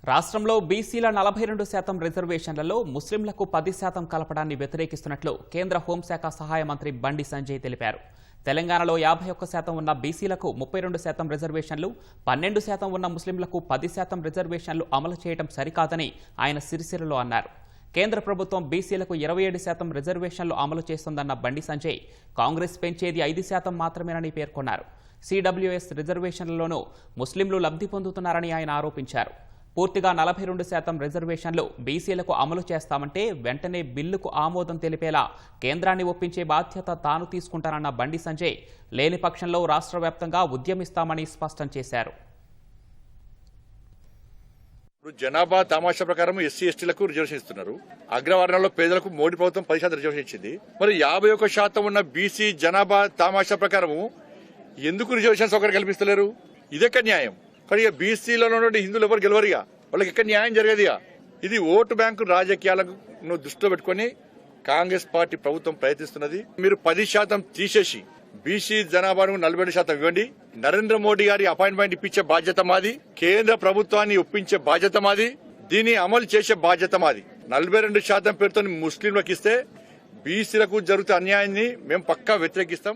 రాష్ట్రంలో బీసీల 42% రిజర్వేషన్లలో ముస్లింలకు 10% కలపడాన్ని వ్యతిరేకిస్తున్నట్లు కేంద్ర హోంశాఖ సహాయ మంత్రి బండి సంజయ్ తెలిపారు. తెలంగాణలో 51% ఉన్న బీసీలకు 32% రిజర్వేషన్లు, 12% ఉన్న ముస్లింలకు 10% రిజర్వేషన్లు అమలు చేయడం సరికాదని ఆయన సిరిసిల్లలో అన్నారు. కేంద్ర ప్రభుత్వం బీసీలకు 27% రిజర్వేషన్లు అమలు చేస్తుందన్న బండి సంజయ్ కాంగ్రెస్ పెంచేది 5% మాత్రమేనని పేర్కొన్నారు. సిడబ్ల్యూఎస్ రిజర్వేషన్లలోనూ ముస్లింలు లబ్ధి పొందుతున్నారని ఆయన ఆరోపించారు. పూర్తిగా 42% రిజర్వేషన్లు బీసీలకు అమలు చేస్తామంటే వెంటనే బిల్లుకు ఆమోదం తెలిపేలా కేంద్రాన్ని ఒప్పించే బాధ్యత తాను తీసుకుంటానన్న బండి సంజయ్ లేని పక్షంలో రాష్ట్ర వ్యాప్తంగా ఉద్యమిస్తామని స్పష్టం చేశారు. జనాభా తమాషా ప్రకారం ఎస్సీ ఎస్టీలకు రిజర్వేషన్ ఇస్తున్నారు. అగ్రవర్ణంలో పేదలకు మోడీ ప్రభుత్వం 10% రిజర్వేషన్ ఇచ్చింది. మరి 51% ఉన్న బీసీ జనాభా తమాషా ప్రకారం ఎందుకు రిజర్వేషన్ సౌకర్యం కల్పిస్తలేరు? ఇదెక్కడ న్యాయం? కానీ బీసీలో ఉన్నటువంటి హిందువులు ఎవరు గెలవరుగా, వాళ్ళకి ఎక్కడ న్యాయం జరగదుగా. ఇది ఓటు బ్యాంకు రాజకీయాలను దృష్టిలో పెట్టుకుని కాంగ్రెస్ పార్టీ ప్రభుత్వం ప్రయత్నిస్తున్నది. మీరు 10% తీసేసి బీసీ జనాభాను 42% ఇవ్వండి. నరేంద్ర మోడీ గారి అపాయింట్మెంట్ ఇప్పించే బాధ్యత మాది, కేంద్ర ప్రభుత్వాన్ని ఒప్పించే బాధ్యత మాది, దీన్ని అమలు చేసే బాధ్యత మాది. 42% పేరుతో ముస్లింలకు ఇస్తే బీసీలకు జరుగుతున్న అన్యాయాన్ని మేము పక్కా వ్యతిరేకిస్తాం.